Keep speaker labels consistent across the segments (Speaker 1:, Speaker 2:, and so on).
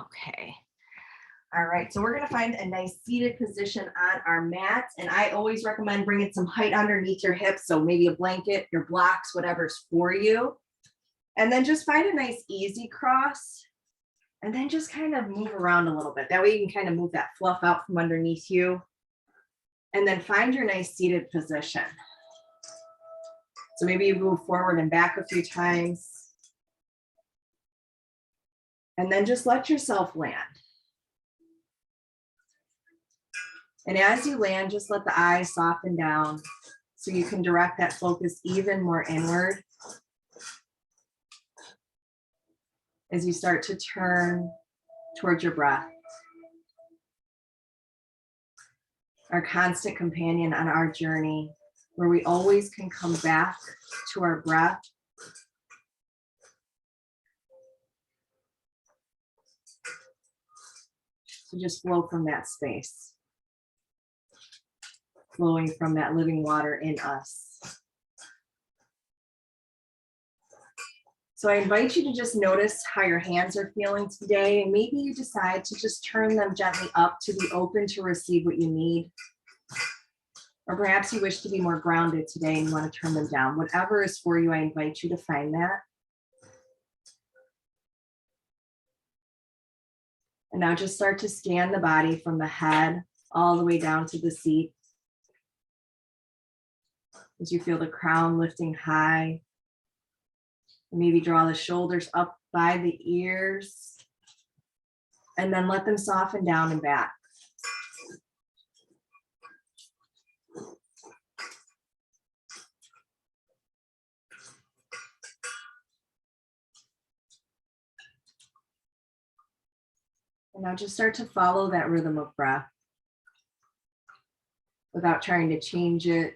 Speaker 1: Okay. All right, so we're gonna find a nice seated position on our mat. And I always recommend bringing some height underneath your hips. So maybe a blanket, your blocks, whatever's for you. And then just find a nice easy cross. And then just kind of move around a little bit. That way you can kind of move that fluff out from underneath you. And then find your nice seated position. So maybe you move forward and back a few times. And then just let yourself land. And as you land, just let the eyes soften down so you can direct that focus even more inward. As you start to turn towards your breath. Our constant companion on our journey, where we always can come back to our breath. So just flow from that space. Flowing from that living water in us. So I invite you to just notice how your hands are feeling today. And maybe you decide to just turn them gently up to be open to receive what you need. Or perhaps you wish to be more grounded today and you want to turn them down. Whatever is for you, I invite you to find that. And now just start to scan the body from the head all the way down to the seat. As you feel the crown lifting high. Maybe draw the shoulders up by the ears. And then let them soften down and back. And now just start to follow that rhythm of breath without trying to change it,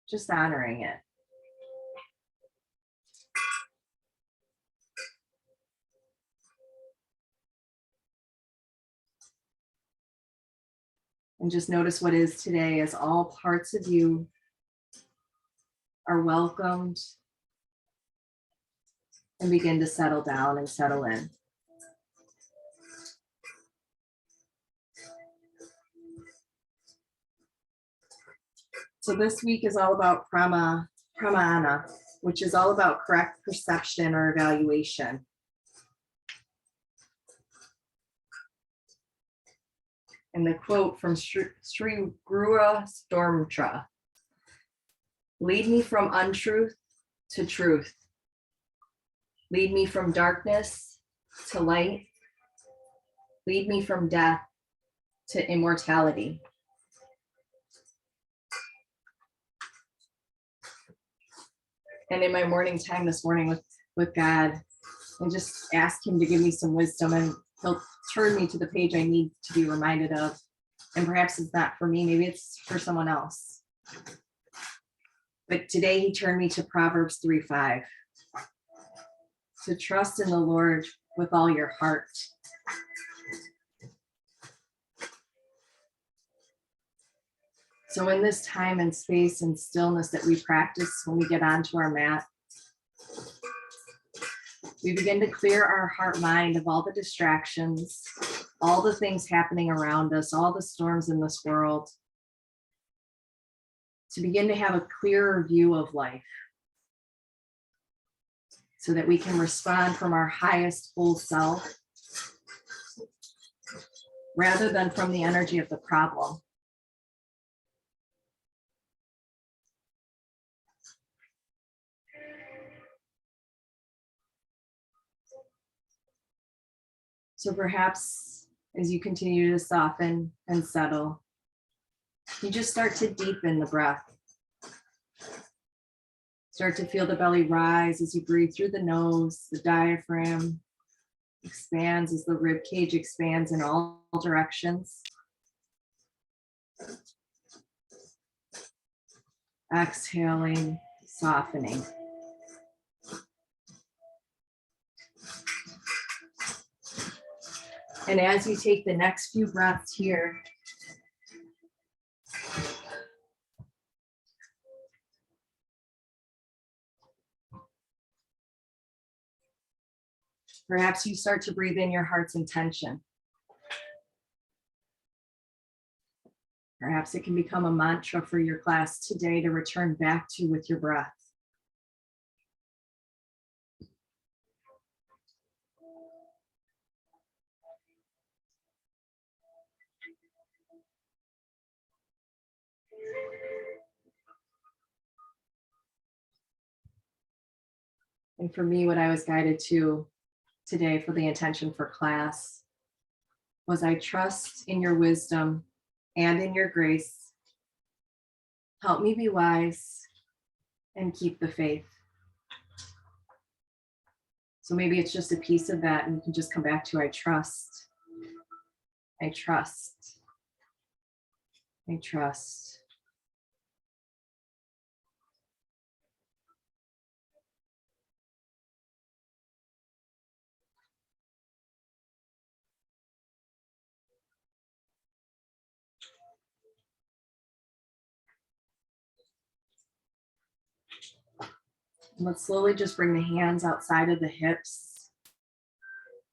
Speaker 1: just honoring it. And just notice what is today, as all parts of you are welcomed and begin to settle down and settle in. So this week is all about pramana, which is all about correct perception or evaluation. And the quote from Sri Grua Stormtra: "Lead me from untruth to truth. Lead me from darkness to light. Lead me from death to immortality." And in my morning time this morning with God, I just asked him to give me some wisdom, and he'll turn me to the page I need to be reminded of. And perhaps it's not for me, maybe it's for someone else. But today he turned me to Proverbs 3:5. To trust in the Lord with all your heart. So in this time and space and stillness that we practice when we get onto our mat, we begin to clear our heart mind of all the distractions, all the things happening around us, all the storms in this world, to begin to have a clearer view of life so that we can respond from our highest whole self rather than from the energy of the problem. So perhaps as you continue to soften and settle, you just start to deepen the breath. Start to feel the belly rise as you breathe through the nose. The diaphragm expands as the rib cage expands in all directions. Exhaling, softening. And as you take the next few breaths here, Perhaps you start to breathe in your heart's intention. Perhaps it can become a mantra for your class today to return back to with your breath. And for me, what I was guided to today for the intention for class was I trust in your wisdom and in your grace. Help me be wise and keep the faith. So maybe it's just a piece of that and you can just come back to I trust. I trust. I trust. Let's slowly just bring the hands outside of the hips.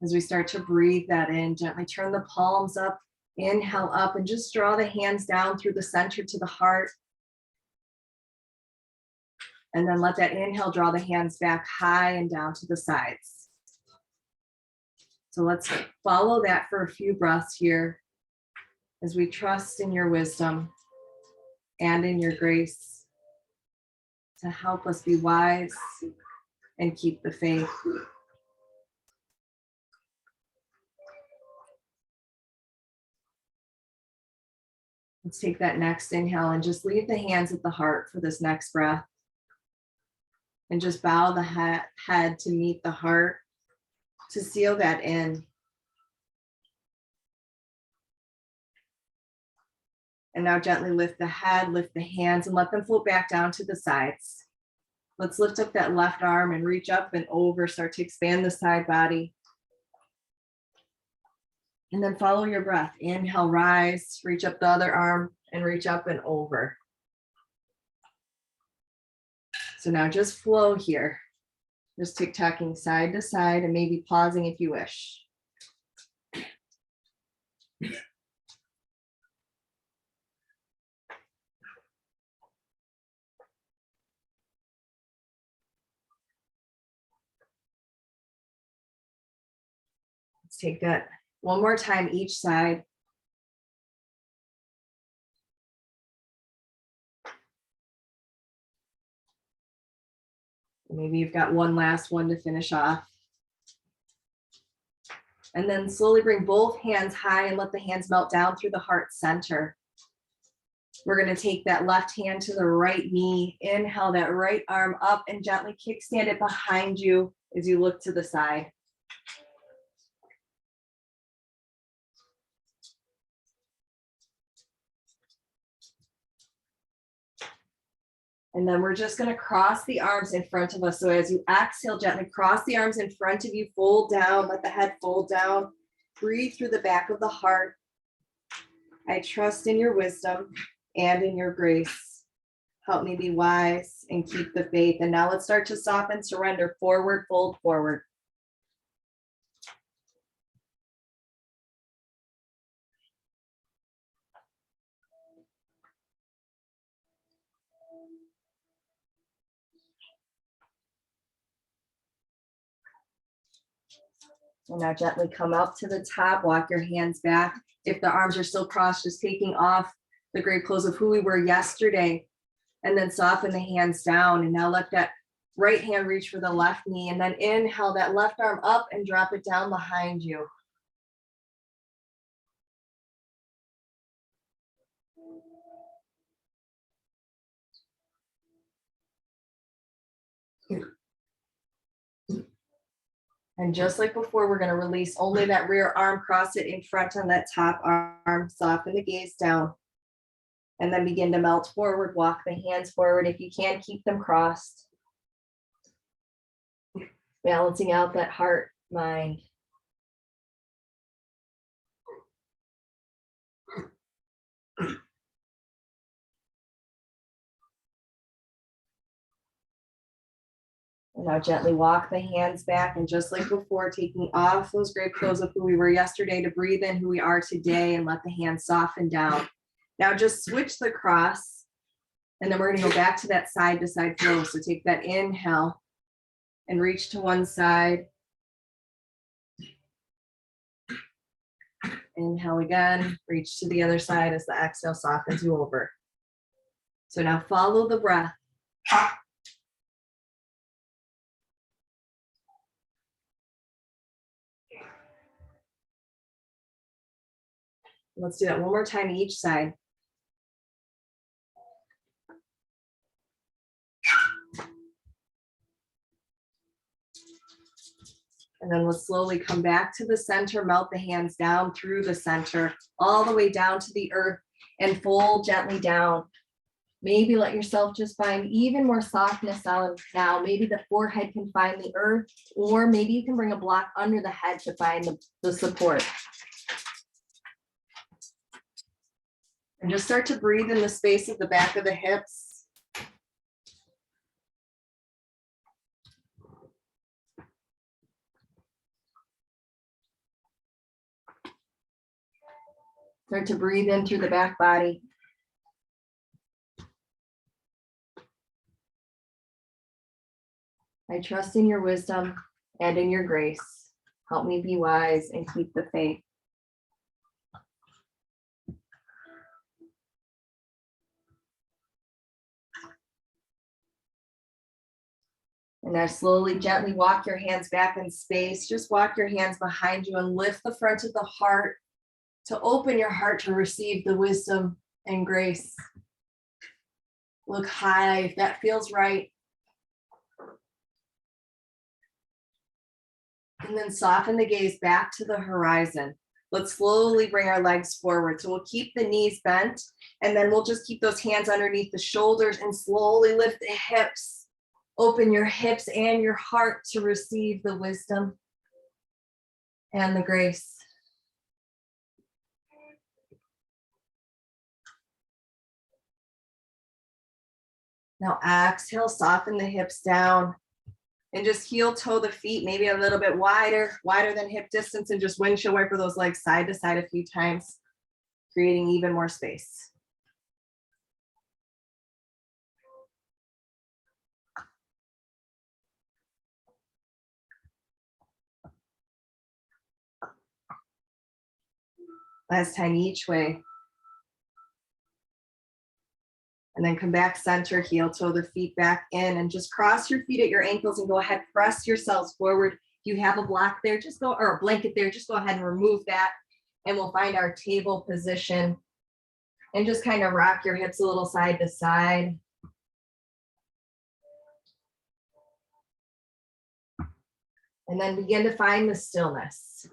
Speaker 1: As we start to breathe that in, gently turn the palms up, inhale up, and just draw the hands down through the center to the heart. And then let that inhale draw the hands back high and down to the sides. So let's follow that for a few breaths here as we trust in your wisdom and in your grace to help us be wise and keep the faith. Let's take that next inhale and just leave the hands at the heart for this next breath. And just bow the head to meet the heart to seal that in. And now gently lift the head, lift the hands, and let them float back down to the sides. Let's lift up that left arm and reach up and over, start to expand the side body. And then follow your breath. Inhale, rise, reach up the other arm and reach up and over. So now just flow here. Just tick-tocking side to side and maybe pausing if you wish. Let's take that one more time each side. Maybe you've got one last one to finish off. And then slowly bring both hands high and let the hands melt down through the heart center. We're going to take that left hand to the right knee. Inhale that right arm up and gently kickstand it behind you as you look to the side. And then we're just going to cross the arms in front of us. So as you exhale, gently cross the arms in front of you, fold down, let the head fold down. Breathe through the back of the heart. I trust in your wisdom and in your grace. Help me be wise and keep the faith. And now let's start to soften, surrender, forward, fold forward. And now gently come up to the top, walk your hands back. If the arms are still crossed, just taking off the gray clothes of who we were yesterday. And then soften the hands down. And now let that right hand reach for the left knee. And then inhale that left arm up and drop it down behind you. And just like before, we're going to release only that rear arm, cross it in front on that top arm, soften the gaze down. And then begin to melt forward, walk the hands forward. If you can, keep them crossed. Balancing out that heart, mind. And now gently walk the hands back, and just like before, taking off those grave clothes of who we were yesterday to breathe in who we are today and let the hands soften down. Now just switch the cross, and then we're going to go back to that side to side flow. So take that inhale and reach to one side. Inhale again, reach to the other side as the exhale softens you over. So now follow the breath. Let's do that one more time each side. And then we'll slowly come back to the center, melt the hands down through the center, all the way down to the earth, and fold gently down. Maybe let yourself just find even more softness on now. Maybe the forehead can find the earth, or maybe you can bring a block under the head to find the support. And just start to breathe in the space of the back of the hips. Start to breathe in through the back body. I trust in your wisdom and in your grace. Help me be wise and keep the faith. And now slowly, gently walk your hands back in space. Just walk your hands behind you and lift the front of the heart to open your heart to receive the wisdom and grace. Look high if that feels right. And then soften the gaze back to the horizon. Let's slowly bring our legs forward. So we'll keep the knees bent, and then we'll just keep those hands underneath the shoulders and slowly lift the hips. Open your hips and your heart to receive the wisdom and the grace. Now exhale, soften the hips down. And just heel toe the feet, maybe a little bit wider than hip distance, and just windshield wiper those legs side to side a few times, creating even more space. Last time each way. And then come back center, heel toe the feet back in, and just cross your feet at your ankles and go ahead, press yourselves forward. If you have a block there, just go, or a blanket there, just go ahead and remove that. And we'll find our table position and just kind of rock your hips a little side to side. And then begin to find the stillness.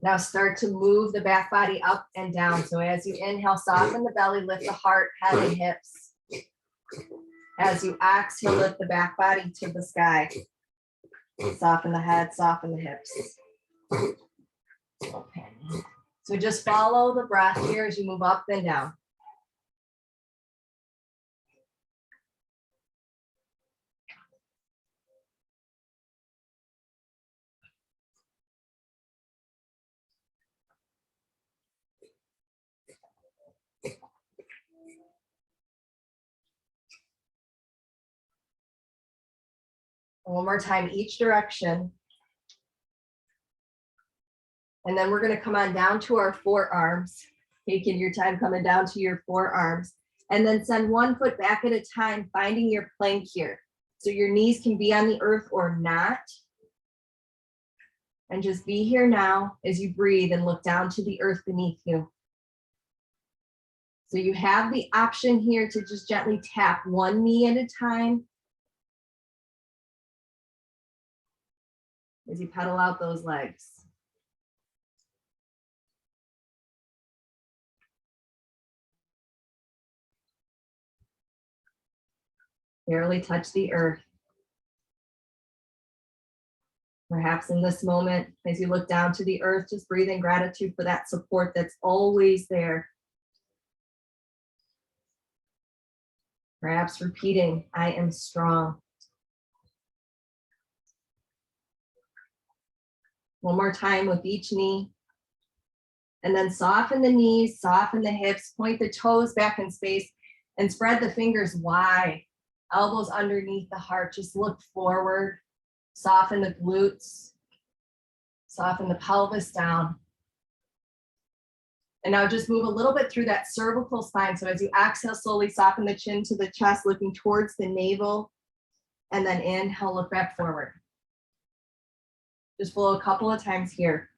Speaker 1: Now start to move the back body up and down. So as you inhale, soften the belly, lift the heart, head, and hips. As you exhale, lift the back body to the sky. Soften the head, soften the hips. Okay. So just follow the breath here as you move up and down. One more time, each direction. And then we're going to come on down to our forearms, taking your time coming down to your forearms, and then send one foot back at a time, finding your plank here. So your knees can be on the earth or not. And just be here now as you breathe and look down to the earth beneath you. So you have the option here to just gently tap one knee at a time as you pedal out those legs. Barely touch the earth. Perhaps in this moment, as you look down to the earth, just breathe in gratitude for that support that's always there. Perhaps repeating, I am strong. One more time with each knee. And then soften the knees, soften the hips, point the toes back in space, and spread the fingers wide. Elbows underneath the heart, just look forward. Soften the glutes, soften the pelvis down. And now just move a little bit through that cervical spine. So as you exhale, slowly soften the chin to the chest, looking towards the navel. And then inhale, look back forward. Just flow a couple of times here.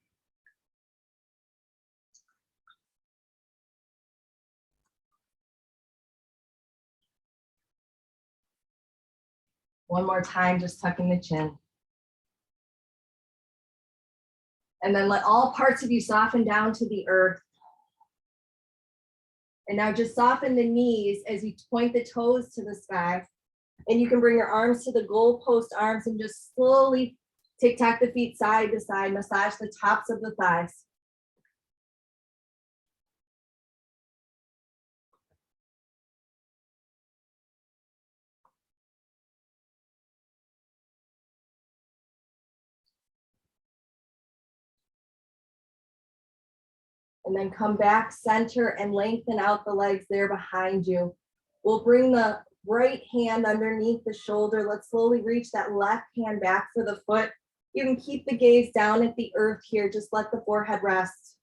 Speaker 1: One more time, just tucking the chin. And then let all parts of you soften down to the earth. And now just soften the knees as you point the toes to the sky. And you can bring your arms to the goalpost arms and just slowly tic-tac the feet side to side, massage the tops of the thighs. And then come back, center, and lengthen out the legs there behind you. We'll bring the right hand underneath the shoulder. Let's slowly reach that left hand back for the foot. You can keep the gaze down at the earth here. Just let the forehead rest.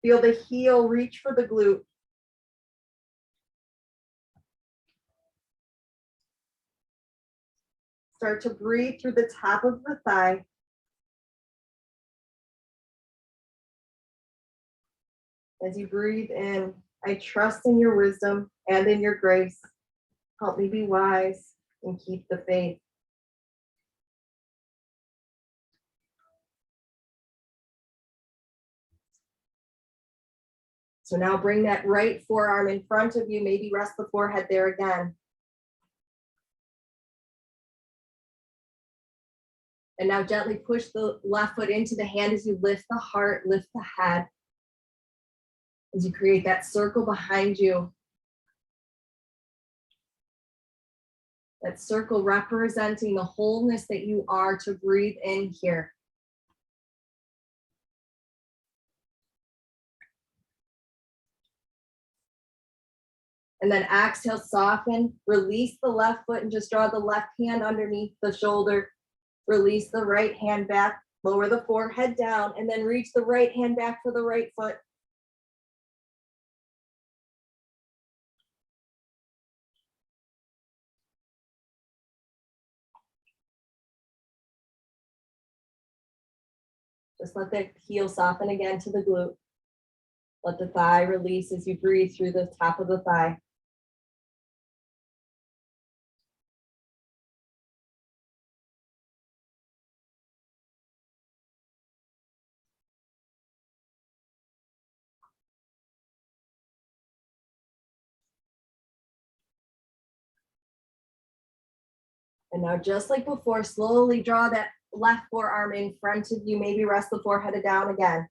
Speaker 1: Feel the heel reach for the glute. Start to breathe through the top of the thigh. As you breathe in, I trust in your wisdom and in your grace. Help me be wise and keep the faith. So now bring that right forearm in front of you. Maybe rest the forehead there again. And now gently push the left foot into the hand as you lift the heart, lift the head. As you create that circle behind you. That circle representing the wholeness that you are to breathe in here. And then exhale, soften, release the left foot and just draw the left hand underneath the shoulder. Release the right hand back, lower the forehead down, and then reach the right hand back for the right foot. Just let the heel soften again to the glute. Let the thigh release as you breathe through the top of the thigh. And now just like before, slowly draw that left forearm in front of you. Maybe rest the forehead down again.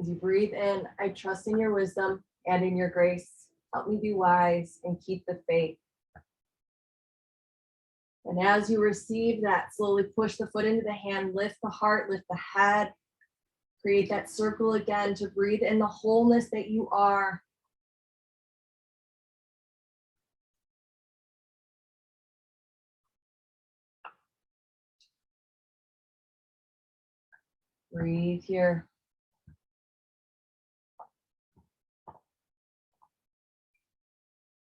Speaker 1: As you breathe in, I trust in your wisdom and in your grace. Help me be wise and keep the faith. And as you receive that, slowly push the foot into the hand, lift the heart, lift the head. Create that circle again to breathe in the wholeness that you are. Breathe here.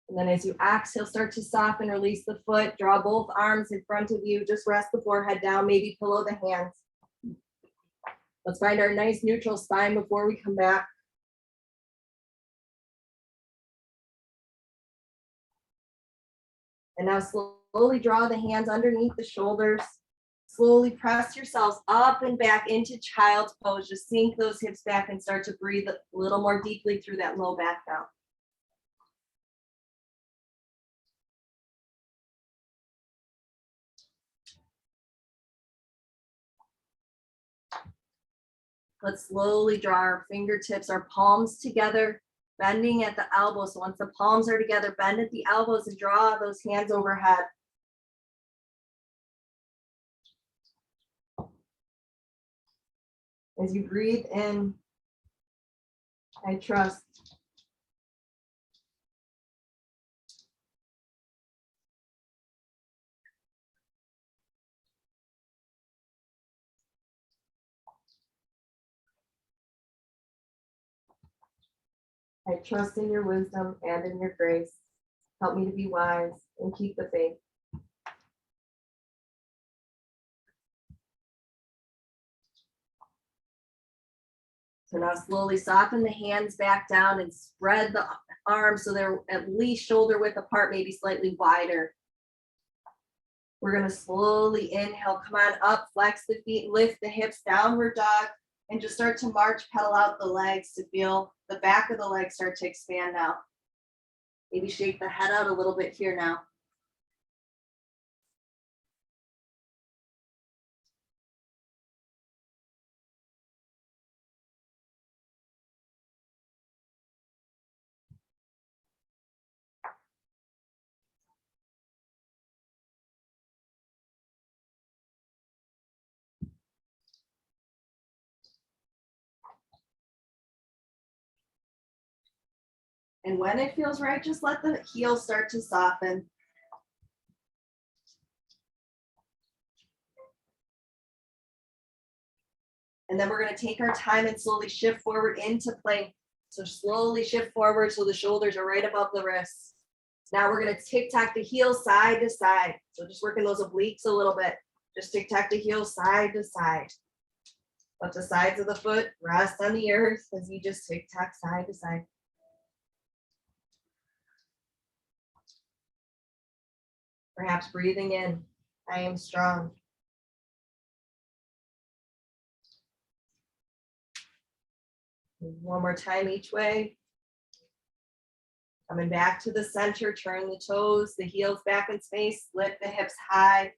Speaker 1: And then as you exhale, start to soften, release the foot, draw both arms in front of you, just rest the forehead down, maybe pillow the hands. Let's find our nice neutral spine before we come back. And now slowly draw the hands underneath the shoulders. Slowly press yourselves up and back into child's pose. Just sink those hips back and start to breathe a little more deeply through that low back now. Let's slowly draw our fingertips, our palms together. Bending at the elbows. So once the palms are together, bend at the elbows and draw those hands overhead. As you breathe in, I trust. I trust in your wisdom and in your grace. Help me to be wise and keep the faith. So now slowly soften the hands back down and spread the arms so they're at least shoulder width apart, maybe slightly wider. We're going to slowly inhale, come on up, flex the feet, lift the hips, downward dog, and just start to march, pedal out the legs to feel the back of the legs start to expand now. Maybe shake the head out a little bit here now. And when it feels right, just let the heels start to soften. And then we're going to take our time and slowly shift forward into plank. So slowly shift forward so the shoulders are right above the wrists. Now we're going to tic-tac the heels side to side. So just working those obliques a little bit. Just tic-tac the heels side to side. Let the sides of the foot rest on the earth as you just tic-tac side to side. Perhaps breathing in, I am strong. One more time each way. Coming back to the center, turn the toes, the heels back in space, lift the hips high.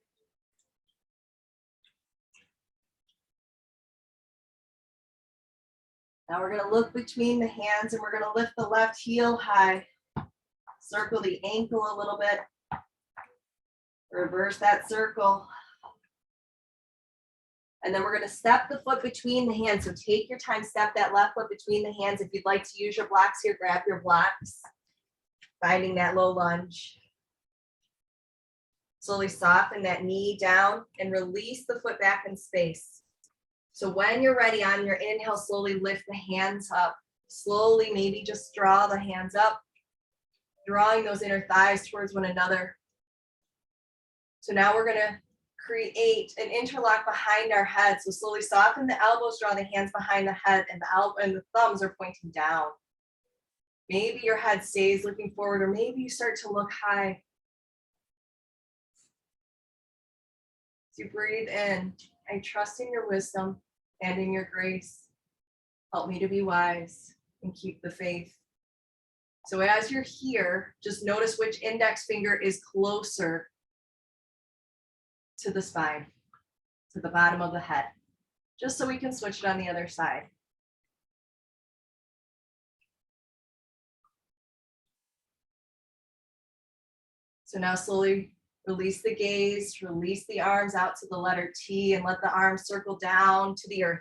Speaker 1: Now we're going to look between the hands and we're going to lift the left heel high. Circle the ankle a little bit. Reverse that circle. And then we're going to step the foot between the hands. So take your time, step that left foot between the hands. If you'd like to use your blocks here, grab your blocks. Finding that low lunge. Slowly soften that knee down and release the foot back in space. So when you're ready on your inhale, slowly lift the hands up. Slowly, maybe just draw the hands up, drawing those inner thighs towards one another. So now we're going to create an interlock behind our head. So slowly soften the elbows, draw the hands behind the head, and the thumbs are pointing down. Maybe your head stays looking forward, or maybe you start to look high. As you breathe in, I trust in your wisdom and in your grace. Help me to be wise and keep the faith. So as you're here, just notice which index finger is closer to the spine, to the bottom of the head, just so we can switch it on the other side. So now slowly release the gaze, release the arms out to the letter T, and let the arms circle down to the earth.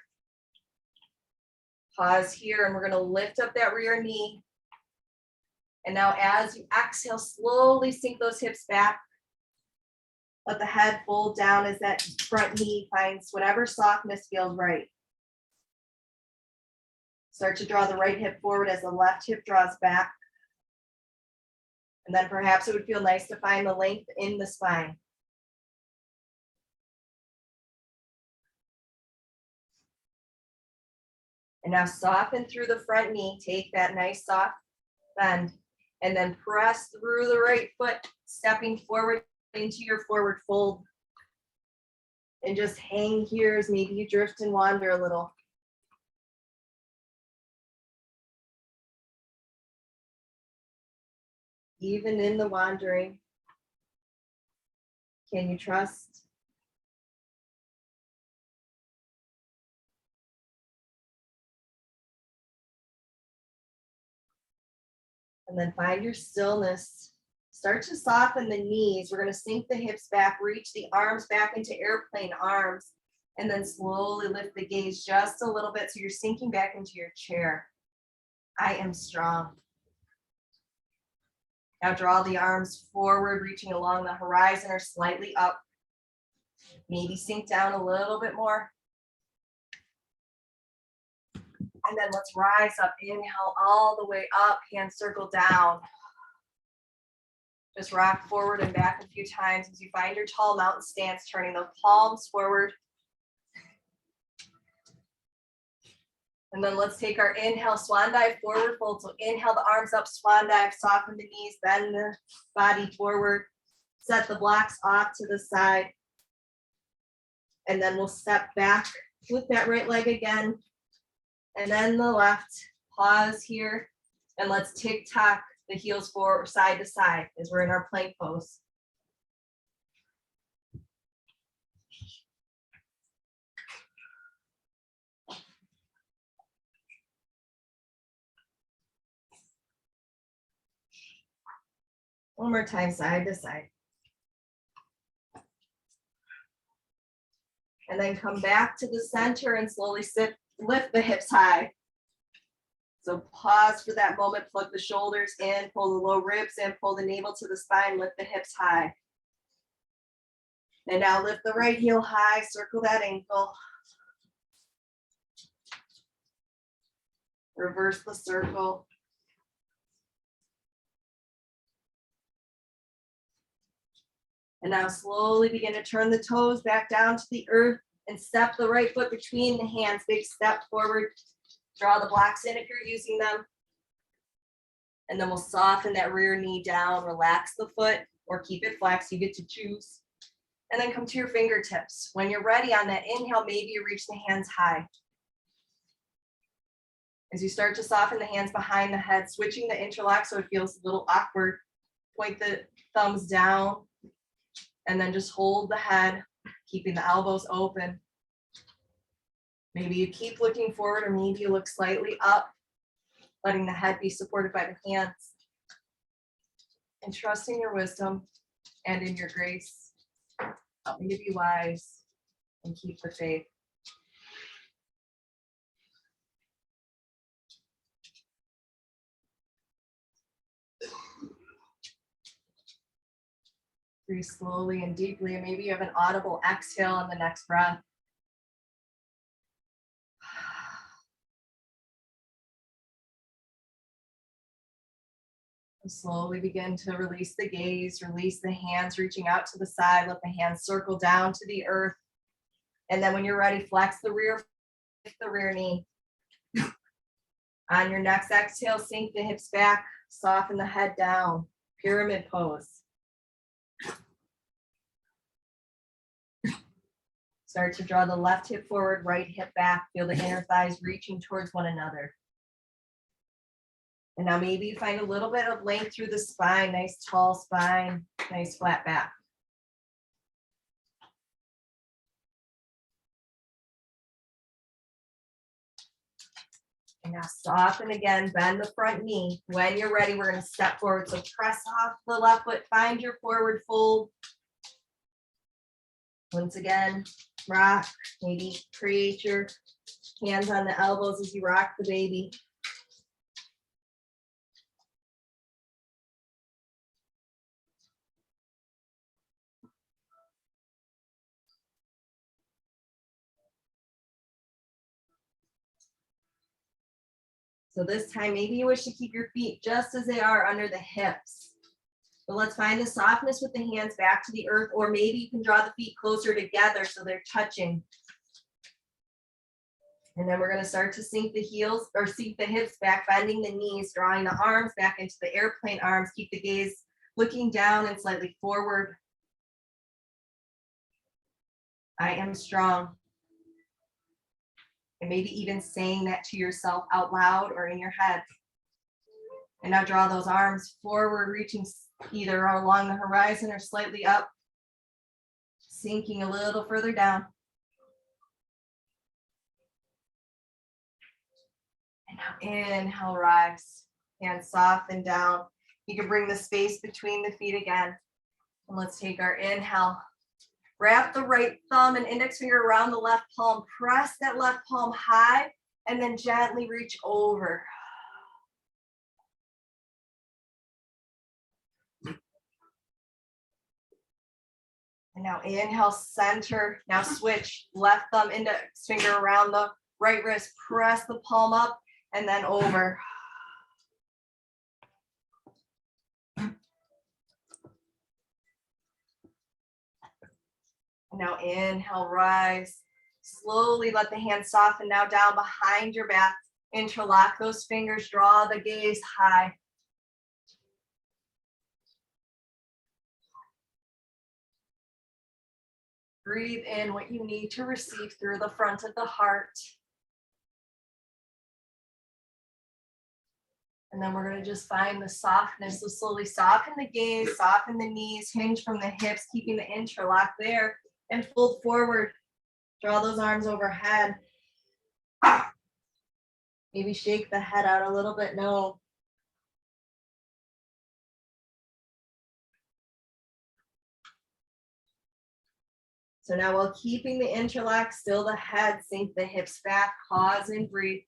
Speaker 1: Pause here, and we're going to lift up that rear knee. And now as you exhale, slowly sink those hips back. Let the head fold down as that front knee finds whatever softness feels right. Start to draw the right hip forward as the left hip draws back. And then perhaps it would feel nice to find the length in the spine. And now soften through the front knee. Take that nice soft bend and then press through the right foot, stepping forward into your forward fold. And just hang here as maybe you drift and wander a little. Even in the wandering, can you trust? And then find your stillness. Start to soften the knees. We're going to sink the hips back, reach the arms back into airplane arms, and then slowly lift the gaze just a little bit so you're sinking back into your chair. I am strong. Now draw the arms forward, reaching along the horizon or slightly up. Maybe sink down a little bit more. And then let's rise up. Inhale all the way up, hands circle down. Just rock forward and back a few times as you find your tall mountain stance, turning the palms forward. And then let's take our inhale, swan dive, forward fold. So inhale the arms up, swan dive, soften the knees, bend the body forward. Set the blocks off to the side. And then we'll step back with that right leg again. And then the left, pause here. And let's tick-tock the heels forward, side to side, as we're in our plank pose. One more time, side to side. And then come back to the center and slowly lift the hips high. So pause for that moment, plug the shoulders in, pull the low ribs in, pull the navel to the spine, lift the hips high. And now lift the right heel high, circle that ankle. Reverse the circle. And now slowly begin to turn the toes back down to the earth and step the right foot between the hands, big step forward. Draw the blocks in if you're using them. And then we'll soften that rear knee down, relax the foot or keep it flexed, you get to choose. And then come to your fingertips. When you're ready on that inhale, maybe you reach the hands high. As you start to soften the hands behind the head, switching the interlock so it feels a little awkward. Point the thumbs down and then just hold the head, keeping the elbows open. Maybe you keep looking forward or maybe you look slightly up, letting the head be supported by the hands. And trust in your wisdom and in your grace. Help me to be wise and keep the faith. Breathe slowly and deeply, and maybe you have an audible exhale on the next breath. And slowly begin to release the gaze, release the hands reaching out to the side, let the hands circle down to the earth. And then when you're ready, flex the rear knee. On your next exhale, sink the hips back, soften the head down, pyramid pose. Start to draw the left hip forward, right hip back. Feel the inner thighs reaching towards one another. And now maybe you find a little bit of length through the spine, nice tall spine, nice flat back. And now soften again, bend the front knee. When you're ready, we're going to step forward. So press off the left foot, find your forward fold. Once again, rock, maybe create your hands on the elbows as you rock the baby. So this time, maybe you wish to keep your feet just as they are under the hips. But let's find the softness with the hands back to the earth, or maybe you can draw the feet closer together so they're touching. And then we're going to start to sink the heels or sink the hips back, bending the knees, drawing the arms back into the airplane arms. Keep the gaze looking down and slightly forward. I am strong. And maybe even saying that to yourself out loud or in your head. And now draw those arms forward, reaching either along the horizon or slightly up, sinking a little further down. And now inhale, rise. Hands soften down. You can bring the space between the feet again. And let's take our inhale. Wrap the right thumb and index finger around the left palm. Press that left palm high and then gently reach over. And now inhale, center. Now switch. Left thumb, index finger around the right wrist. Press the palm up and then over. Now inhale, rise. Slowly let the hands soften now down behind your back. Interlock those fingers, draw the gaze high. Breathe in what you need to receive through the front of the heart. And then we're going to just find the softness. So slowly soften the gaze, soften the knees, hinge from the hips, keeping the interlock there, and fold forward. Draw those arms overhead. Maybe shake the head out a little bit. No. So now while keeping the interlock, still the head, sink the hips back, pause and breathe.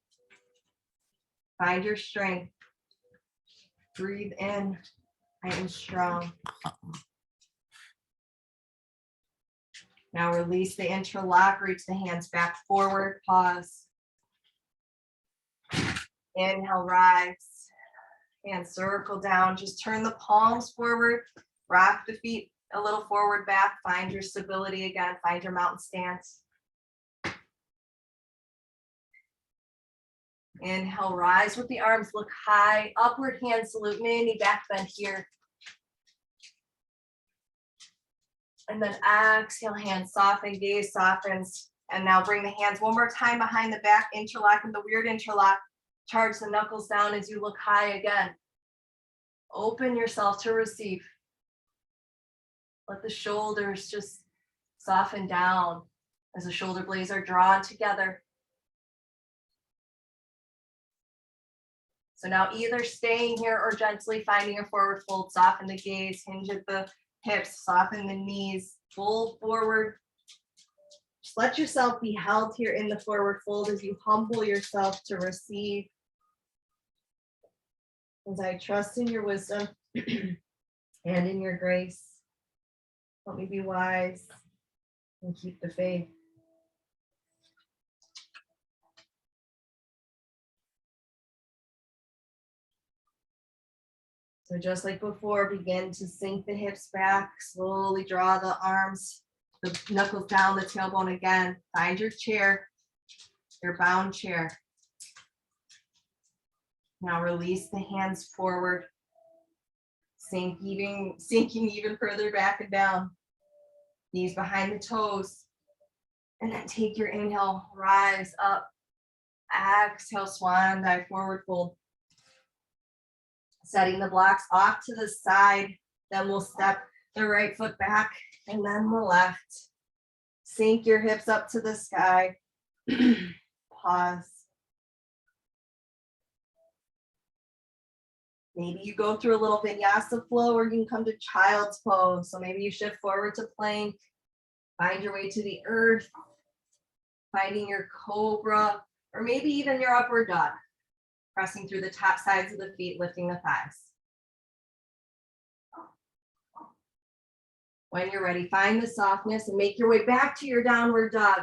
Speaker 1: Find your strength. Breathe in, I am strong. Now release the interlock, reach the hands back forward, pause. Inhale, rise. And circle down, just turn the palms forward, rock the feet a little forward back, find your stability again, find your mountain stance. Inhale, rise with the arms, look high, upward hand salute, mini back bend here. And then exhale, hands soften, gaze softens. And now bring the hands one more time behind the back, interlock in the weird interlock. Charge the knuckles down as you look high again. Open yourself to receive. Let the shoulders just soften down as the shoulder blades are drawn together. So now either staying here or gently finding a forward fold, soften the gaze, hinge at the hips, soften the knees, fold forward. Just let yourself be held here in the forward fold as you humble yourself to receive. As I trust in your wisdom and in your grace, help me be wise and keep the faith. So just like before, begin to sink the hips back, slowly draw the arms, the knuckles down, the tailbone again. Find your chair, your bound chair. Now release the hands forward, sinking even further back and down. Knees behind the toes. And then take your inhale, rise up. Exhale, swan dive, forward fold. Setting the blocks off to the side. Then we'll step the right foot back and then the left. Sink your hips up to the sky. Pause. Maybe you go through a little vinyasa flow, or you can come to child's pose. So maybe you shift forward to plank, find your way to the earth, finding your cobra, or maybe even your upward dog, pressing through the top sides of the feet, lifting the thighs. When you're ready, find the softness and make your way back to your downward dog.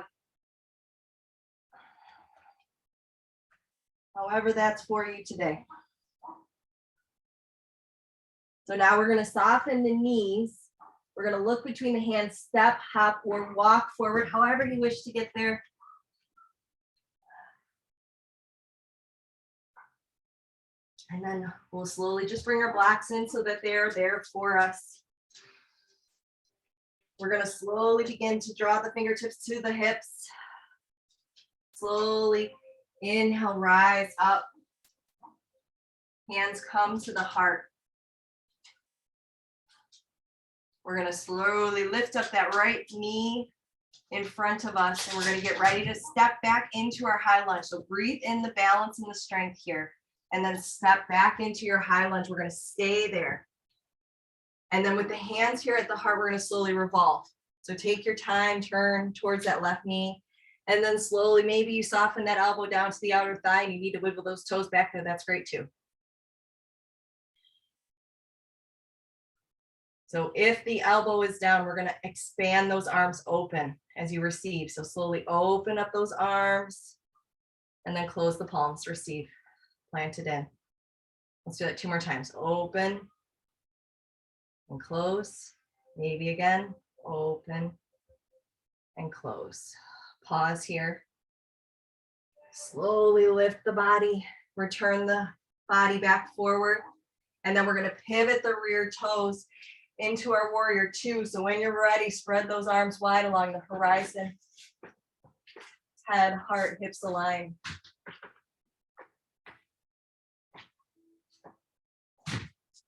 Speaker 1: However that's for you today. So now we're going to soften the knees. We're going to look between the hands, step, hop, or walk forward, however you wish to get there. And then we'll slowly just bring our blocks in so that they're there for us. We're going to slowly begin to draw the fingertips to the hips. Slowly inhale, rise up. Hands come to the heart. We're going to slowly lift up that right knee in front of us, and we're going to get ready to step back into our high lunge. So breathe in the balance and the strength here. And then step back into your high lunge. We're going to stay there. And then with the hands here at the heart, we're going to slowly revolve. So take your time, turn towards that left knee. And then slowly, maybe you soften that elbow down to the outer thigh and you need to wiggle those toes back there. That's great too. So if the elbow is down, we're going to expand those arms open as you receive. So slowly open up those arms and then close the palms, receive, planted in. Let's do that 2 more times. Open and close. Maybe again, open and close. Pause here. Slowly lift the body, return the body back forward. And then we're going to pivot the rear toes into our warrior 2. So when you're ready, spread those arms wide along the horizon. Head, heart, hips align.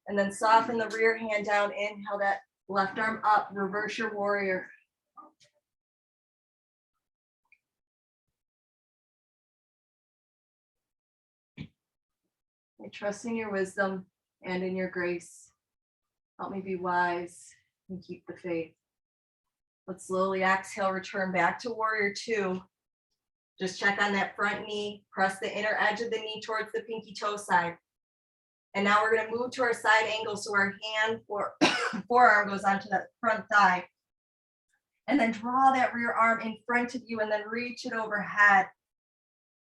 Speaker 1: And then soften the rear hand down. Inhale that left arm up. Reverse your warrior. I trust in your wisdom and in your grace. Help me be wise and keep the faith. Let's slowly exhale, return back to warrior 2. Just check on that front knee. Press the inner edge of the knee towards the pinky toe side. And now we're going to move to our side angle. So our hand forearm goes onto that front thigh. And then draw that rear arm in front of you and then reach it overhead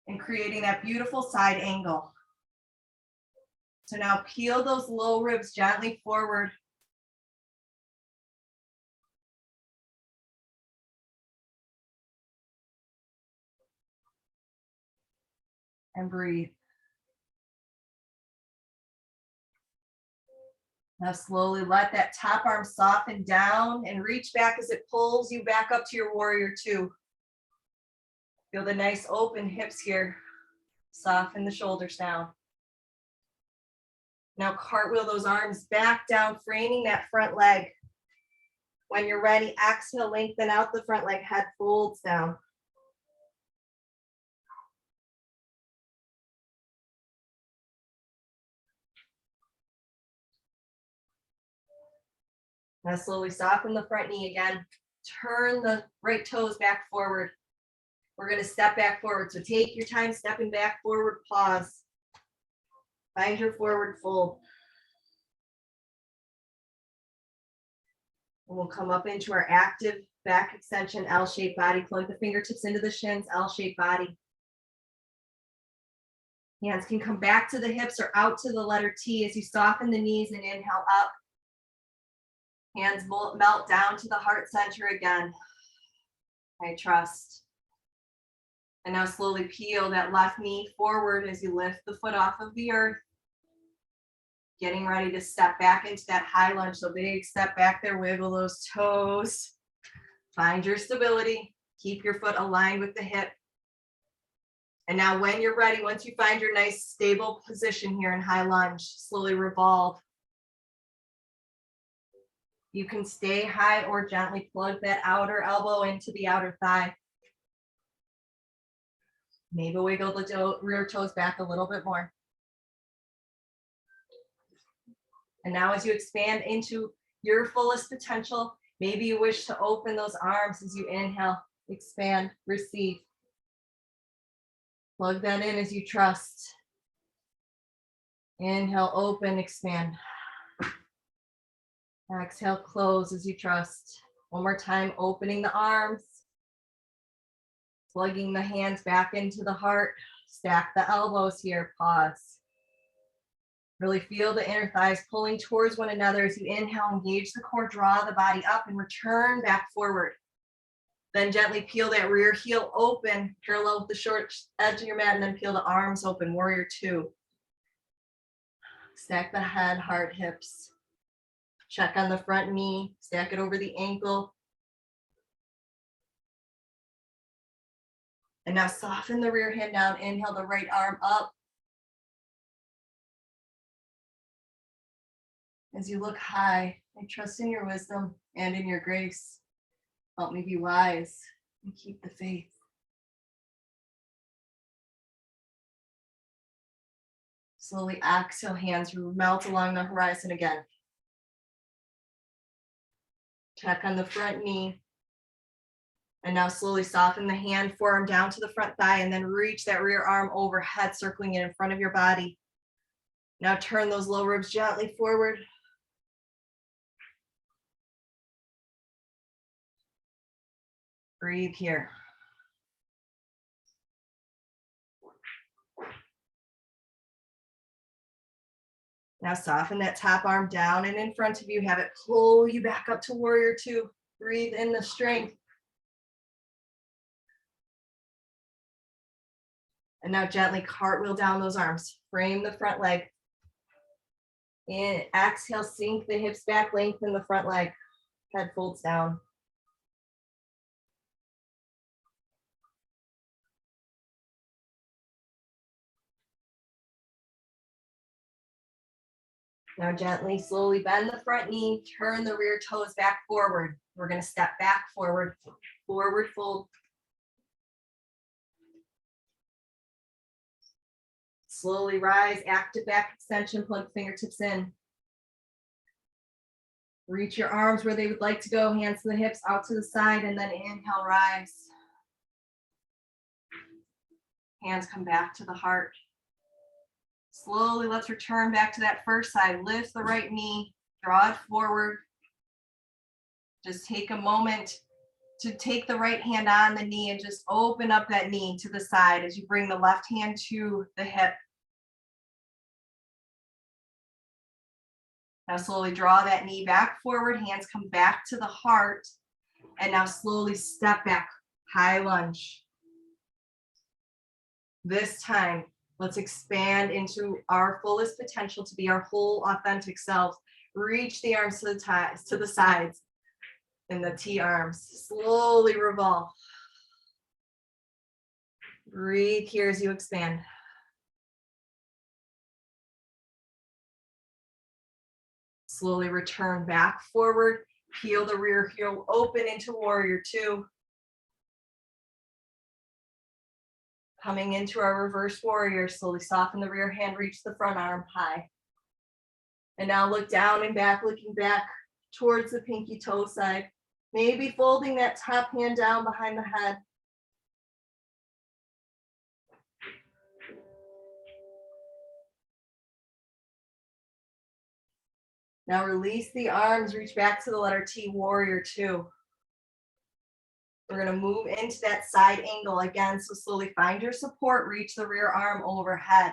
Speaker 1: and creating that beautiful side angle. So now peel those low ribs gently forward. And breathe. Now slowly let that top arm soften down and reach back as it pulls you back up to your warrior 2. Feel the nice open hips here. Soften the shoulders down. Now cartwheel those arms back down, framing that front leg. When you're ready, exhale, lengthen out the front leg, head folds down. Now slowly soften the front knee again. Turn the right toes back forward. We're going to step back forward. So take your time stepping back forward, pause. Find your forward fold. And we'll come up into our active back extension, L-shaped body. Plug the fingertips into the shins, L-shaped body. Hands can come back to the hips or out to the letter T as you soften the knees and inhale up. Hands melt down to the heart center again. I trust. And now slowly peel that left knee forward as you lift the foot off of the earth. Getting ready to step back into that high lunge. So big step back there, wiggle those toes. Find your stability. Keep your foot aligned with the hip. And now when you're ready, once you find your nice stable position here in high lunge, slowly revolve. You can stay high or gently plug that outer elbow into the outer thigh. Maybe wiggle the rear toes back a little bit more. And now as you expand into your fullest potential, maybe you wish to open those arms as you inhale, expand, receive. Plug that in as you trust. Inhale, open, expand. Exhale, close as you trust. One more time, opening the arms. Plugging the hands back into the heart. Stack the elbows here, pause. Really feel the inner thighs pulling towards one another as you inhale, engage the core, draw the body up and return back forward. Then gently peel that rear heel open, parallel with the short edge of your mat, and then peel the arms open, warrior 2. Stack the head, heart, hips. Check on the front knee, stack it over the ankle. And now soften the rear hand down, inhale the right arm up. As you look high, I trust in your wisdom and in your grace. Help me be wise and keep the faith. Slowly exhale, hands melt along the horizon again. Check on the front knee. And now slowly soften the hand, forearm down to the front thigh, and then reach that rear arm overhead, circling it in front of your body. Now turn those low ribs gently forward. Breathe here. Now soften that top arm down and in front of you. Have it pull you back up to warrior two. Breathe in the strength. And now gently cartwheel down those arms. Frame the front leg. In, exhale, sink the hips back, lengthen the front leg. Head folds down. Now gently, slowly bend the front knee, turn the rear toes back forward. We're going to step back forward, forward fold. Slowly rise, active back extension, plug fingertips in. Reach your arms where they would like to go, hands to the hips, out to the side, and then inhale, rise. Hands come back to the heart. Slowly, let's return back to that first side. Lift the right knee, draw it forward. Just take a moment to take the right hand on the knee and just open up that knee to the side as you bring the left hand to the hip. Now slowly draw that knee back forward, hands come back to the heart, and now slowly step back, high lunge. This time, let's expand into our fullest potential to be our whole authentic selves. Reach the arms to the sides in the T arms. Slowly revolve. Breathe here as you expand. Slowly return back forward. Peel the rear heel open into warrior two. Coming into our reverse warrior, slowly soften the rear hand, reach the front arm high. And now look down and back, looking back towards the pinky toe side. Maybe folding that top hand down behind the head. Now release the arms, reach back to the letter T, warrior two. We're going to move into that side angle again. So slowly find your support, reach the rear arm overhead.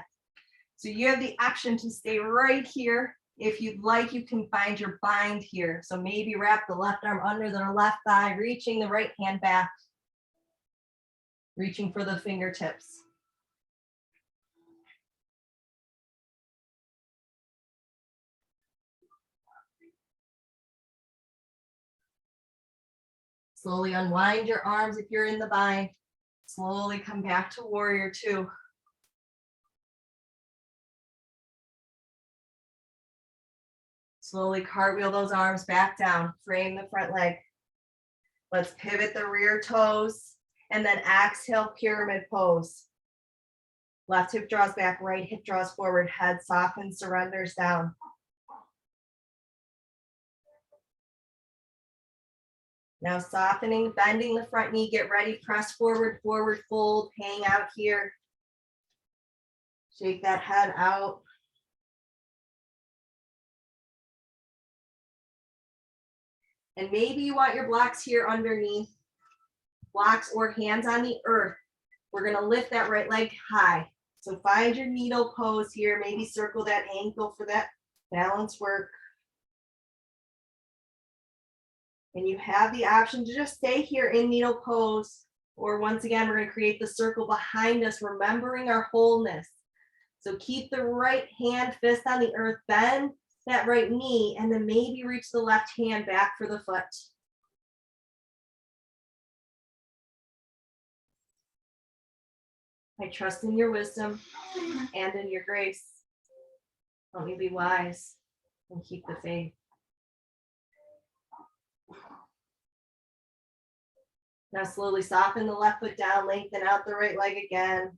Speaker 1: So you have the option to stay right here. If you'd like, you can find your bind here. So maybe wrap the left arm under the left thigh, reaching the right hand back, reaching for the fingertips. Slowly unwind your arms if you're in the bind. Slowly come back to warrior two. Slowly cartwheel those arms back down. Frame the front leg. Let's pivot the rear toes and then exhale, pyramid pose. Left hip draws back, right hip draws forward, head softens, surrenders down. Now softening, bending the front knee, get ready, press forward, forward fold, hang out here. Shake that head out. And maybe you want your blocks here underneath, blocks or hands on the earth. We're gonna lift that right leg high. So find your needle pose here, maybe circle that ankle for that balance work. And you have the option to just stay here in needle pose, or once again, we're going to create the circle behind us, remembering our wholeness. So keep the right hand, fist on the earth, bend that right knee, and then maybe reach the left hand back for the foot. I trust in your wisdom and in your grace. Help me be wise and keep the faith. Now slowly soften the left foot down, lengthen out the right leg again.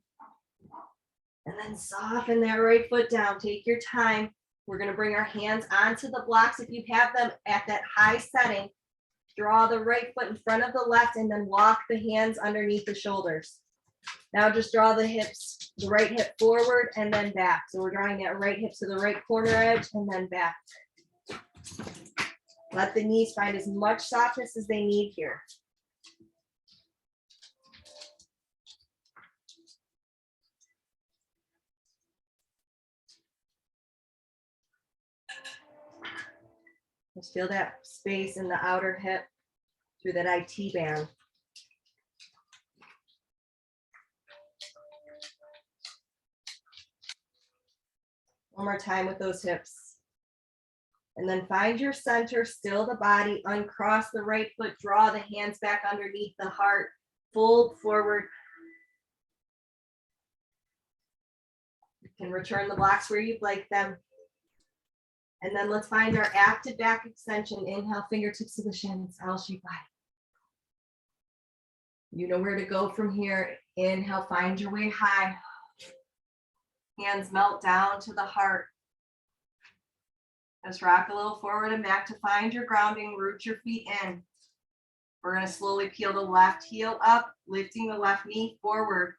Speaker 1: And then soften that right foot down. Take your time. We're going to bring our hands onto the blocks. If you have them at that high setting, draw the right foot in front of the left and then walk the hands underneath the shoulders. Now just draw the hips, the right hip forward and then back. So we're drawing that right hip to the right corner edge and then back. Let the knees find as much softness as they need here. Just feel that space in the outer hip through that IT band. One more time with those hips. And then find your center, still the body, uncross the right foot, draw the hands back underneath the heart, fold forward. You can return the blocks where you'd like them. And then let's find our active back extension. Inhale, fingertips to the shins, L-shaped body. You know where to go from here. Inhale, find your way high. Hands melt down to the heart. Just rock a little forward and back to find your grounding, root your feet in. We're going to slowly peel the left heel up, lifting the left knee forward.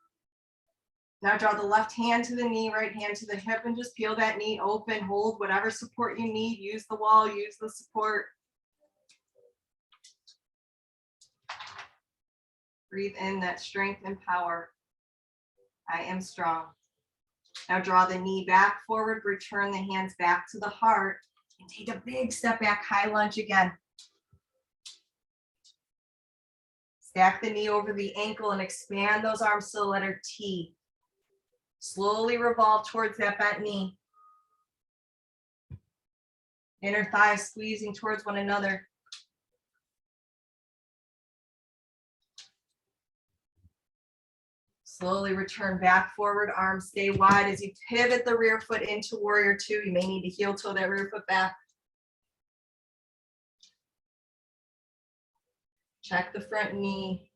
Speaker 1: Now draw the left hand to the knee, right hand to the hip, and just peel that knee open. Hold whatever support you need. Use the wall, use the support. Breathe in that strength and power. I am strong. Now draw the knee back forward, return the hands back to the heart, and take a big step back, high lunge again. Stack the knee over the ankle and expand those arms to the letter T. Slowly revolve towards that bent knee. Inner thighs squeezing towards one another. Slowly return back forward, arms stay wide as you pivot the rear foot into warrior two. You may need to heel toe that rear foot back. Check the front knee.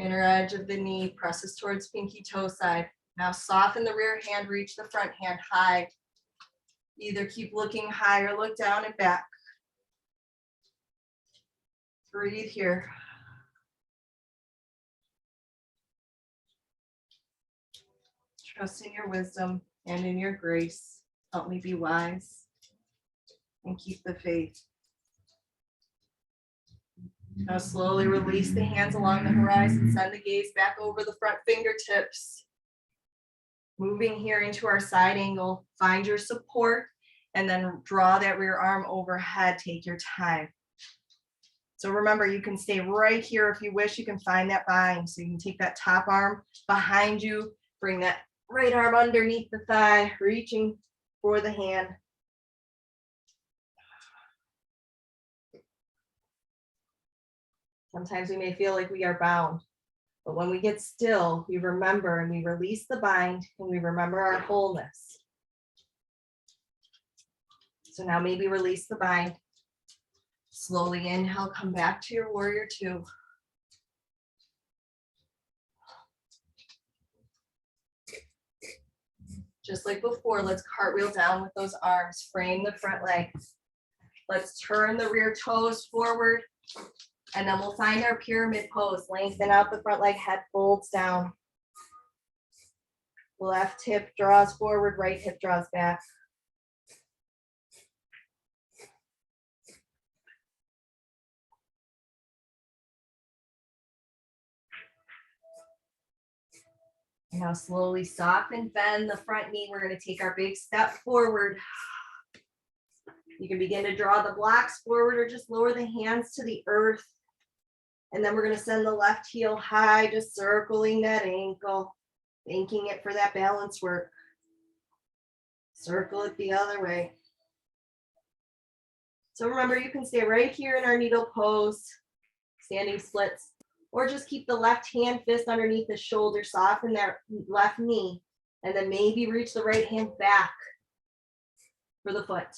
Speaker 1: Inner edge of the knee presses towards pinky toe side. Now soften the rear hand, reach the front hand high. Either keep looking high or look down and back. Breathe here. Trust in your wisdom and in your grace. Help me be wise and keep the faith. Now slowly release the hands along the horizon. Send the gaze back over the front fingertips. Moving here into our side angle. Find your support and then draw that rear arm overhead. Take your time. So remember, you can stay right here if you wish. You can find that bind. So you can take that top arm behind you. Bring that right arm underneath the thigh, reaching for the hand. Sometimes we may feel like we are bound, but when we get still, we remember and we release the bind and we remember our wholeness. So now maybe release the bind. Slowly inhale, come back to your warrior two. Just like before, let's cartwheel down with those arms, frame the front legs. Let's turn the rear toes forward. And then we'll find our pyramid pose. Lengthen out the front leg, head folds down. Left hip draws forward, right hip draws back. Now slowly soften, bend the front knee. We're going to take our big step forward. You can begin to draw the blocks forward or just lower the hands to the earth. And then we're going to send the left heel high, just circling that ankle, thanking it for that balance work. Circle it the other way. So remember, you can stay right here in our needle pose, standing splits, or just keep the left hand fist underneath the shoulder, soften that left knee, and then maybe reach the right hand back for the foot.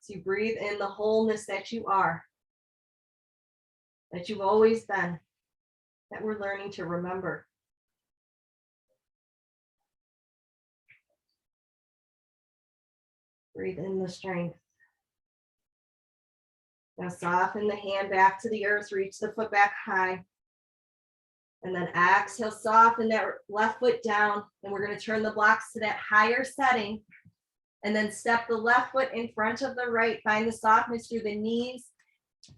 Speaker 1: So you breathe in the wholeness that you are, that you've always been, that we're learning to remember. Breathe in the strength. Now soften the hand back to the earth, reach the foot back high. And then exhale, soften that left foot down. And we're going to turn the blocks to that higher setting. And then step the left foot in front of the right. Find the softness through the knees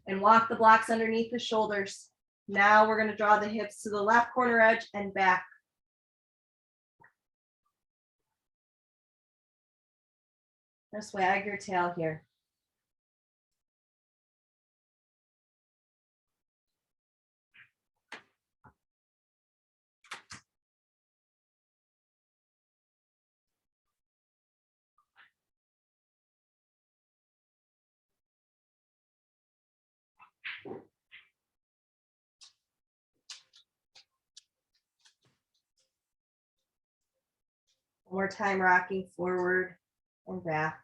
Speaker 1: and walk the blocks underneath the shoulders. Now we're going to draw the hips to the left corner edge and back. Just wag your tail here. One more time, rocking forward and back.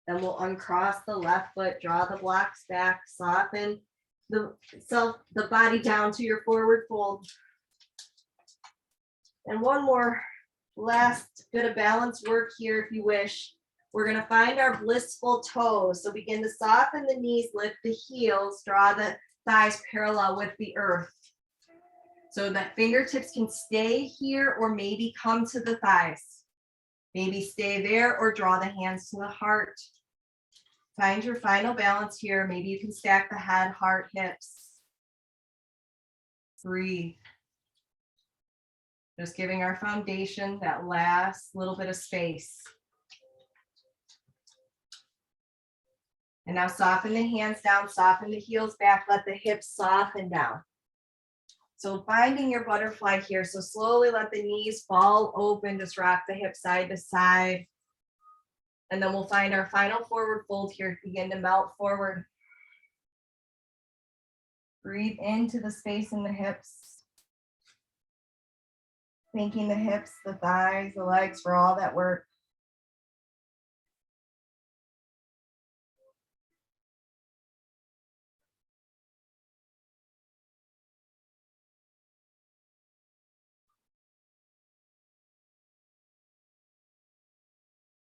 Speaker 1: Then we'll uncross the left foot, draw the blocks back, soften the body down to your forward fold. And one more last bit of balance work here if you wish. We're going to find our blissful toes. So begin to soften the knees, lift the heels, draw the thighs parallel with the earth. So that fingertips can stay here or maybe come to the thighs. Maybe stay there or draw the hands to the heart. Find your final balance here. Maybe you can stack the head, heart, hips. Breathe. Just giving our foundation that last little bit of space. And now soften the hands down, soften the heels back, let the hips soften down. So finding your butterfly here. So slowly let the knees fall open, just rock the hips side to side. And then we'll find our final forward fold here. Begin to melt forward. Breathe into the space in the hips. Thanking the hips, the thighs, the legs for all that work.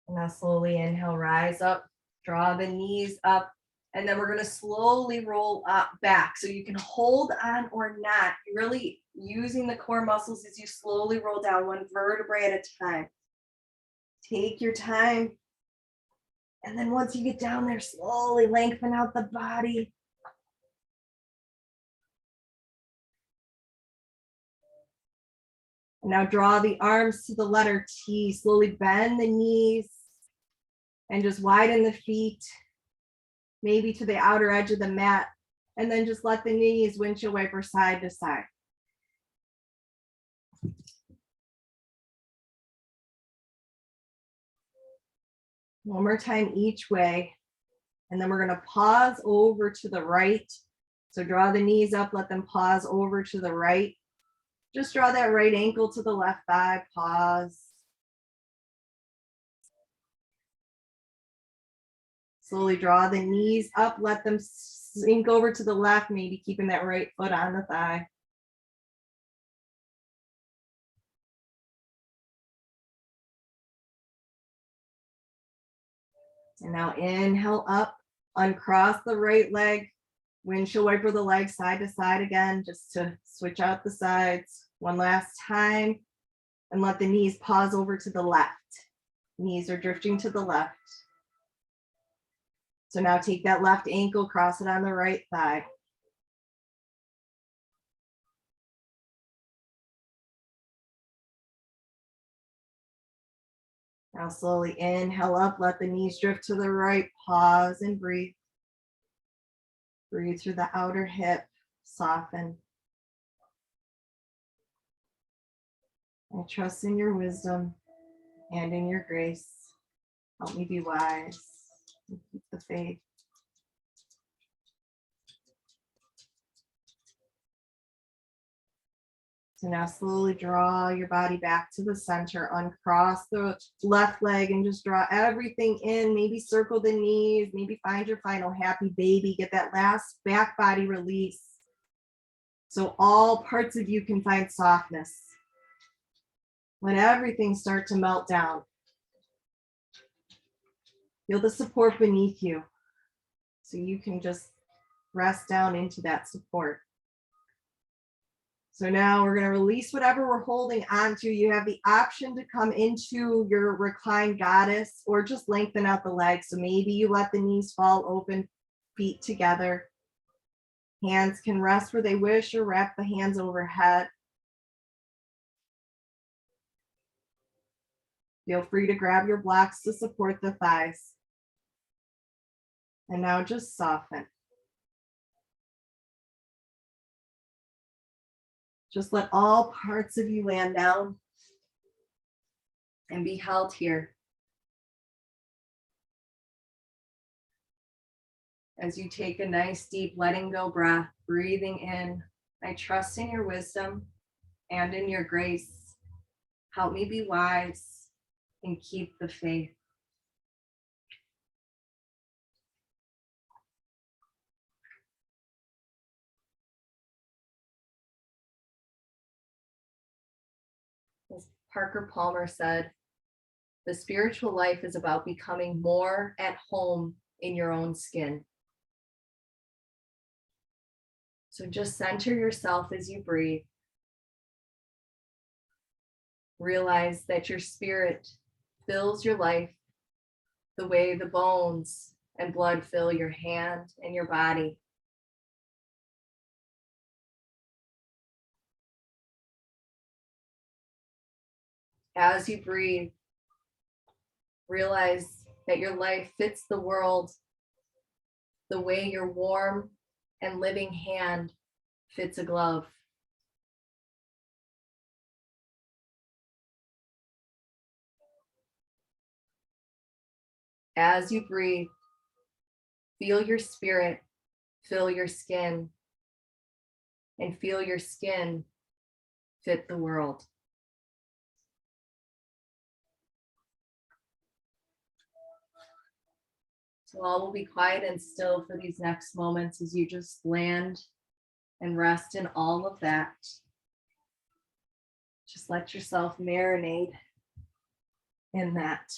Speaker 1: And now slowly inhale, rise up, draw the knees up, and then we're going to slowly roll up back. So you can hold on or not. You're really using the core muscles as you slowly roll down one vertebrae at a time. Take your time. And then once you get down there, slowly lengthen out the body. And now draw the arms to the letter T. Slowly bend the knees and just widen the feet, maybe to the outer edge of the mat. And then just let the knees windshield wiper side to side. One more time each way. And then we're going to pause over to the right. So draw the knees up, let them pause over to the right. Just draw that right ankle to the left thigh, pause. Slowly draw the knees up, let them sink over to the left, maybe keeping that right foot on the thigh. And now inhale up, uncross the right leg, windshield wiper the leg side to side again, just to switch out the sides. One last time, and let the knees pause over to the left. Knees are drifting to the left. So now take that left ankle, cross it on the right thigh. Now slowly inhale up, let the knees drift to the right, pause and breathe. Breathe through the outer hip, soften. I trust in your wisdom and in your grace. Help me be wise and keep the faith. So now slowly draw your body back to the center, uncross the left leg and just draw everything in, maybe circle the knees, maybe find your final happy baby, get that last back body release. So all parts of you can find softness. Let everything start to melt down. Feel the support beneath you. So you can just rest down into that support. So now we're going to release whatever we're holding onto. You have the option to come into your reclined goddess or just lengthen out the legs. So maybe you let the knees fall open, feet together. Hands can rest where they wish or wrap the hands overhead. Feel free to grab your blocks to support the thighs. And now just soften. Just let all parts of you land down and be held here. As you take a nice deep letting go breath, breathing in, I trust in your wisdom and in your grace. Help me be wise and keep the faith. As Parker Palmer said, the spiritual life is about becoming more at home in your own skin. So just center yourself as you breathe. Realize that your spirit fills your life the way the bones and blood fill your hand and your body. As you breathe, realize that your life fits the world the way your warm and living hand fits a glove. As you breathe, feel your spirit fill your skin and feel your skin fit the world. So all will be quiet and still for these next moments as you just land and rest in all of that. Just let yourself marinate in that.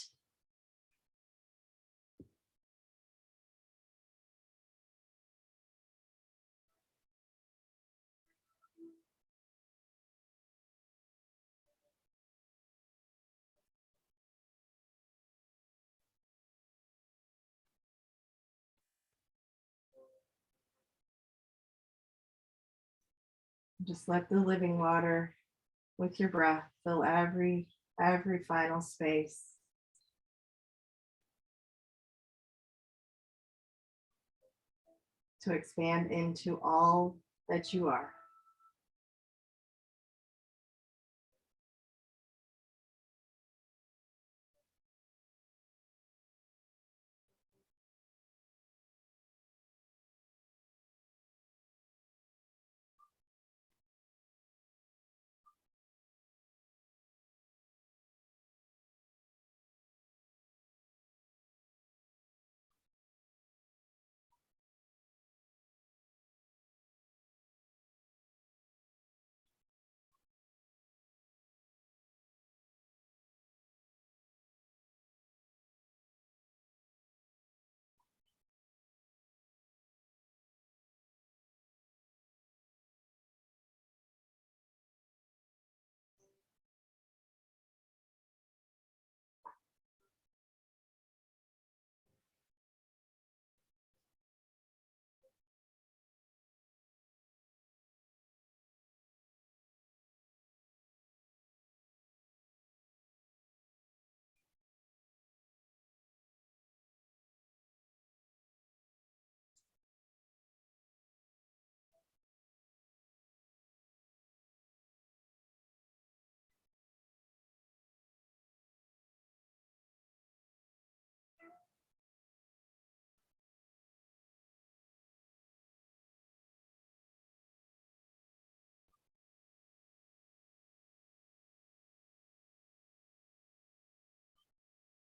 Speaker 1: Just let the living water with your breath fill every final space. To expand into all that you are.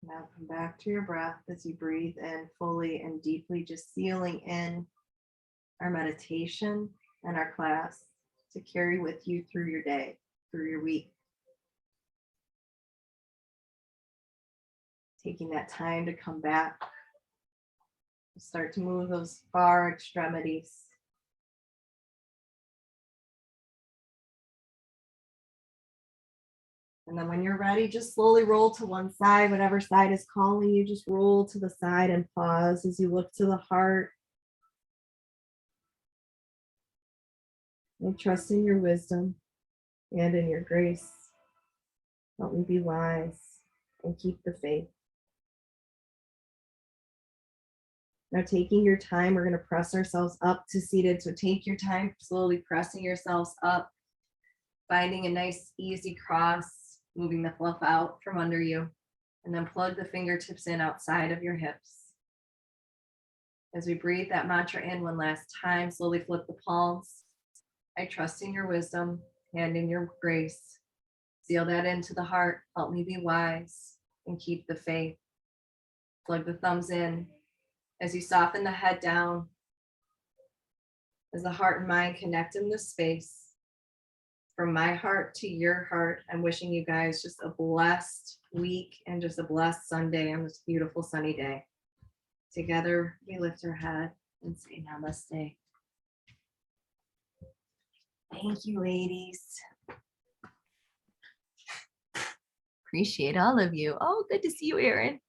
Speaker 1: Now come back to your breath as you breathe in fully and deeply, just sealing in our meditation and our class to carry with you through your day, through your week. Taking that time to come back. Start to move those far extremities. And then when you're ready, just slowly roll to one side, whatever side is calling you, just roll to the side and pause as you look to the heart. And trust in your wisdom and in your grace. Help me be wise and keep the faith. Now taking your time, we're going to press ourselves up to seated. So take your time, slowly pressing yourselves up, finding a nice easy cross, moving the fluff out from under you, and then plug the fingertips in outside of your hips. As we breathe that mantra in one last time, slowly flip the palms. I trust in your wisdom and in your grace. Seal that into the heart. Help me be wise and keep the faith. Plug the thumbs in. As you soften the head down, as the heart and mind connect in this space, from my heart to your heart, I'm wishing you guys just a blessed week and just a blessed Sunday on this beautiful sunny day. Together, we lift our head and say namaste. Thank you, ladies.
Speaker 2: Appreciate all of you. Oh, good to see you, Erin.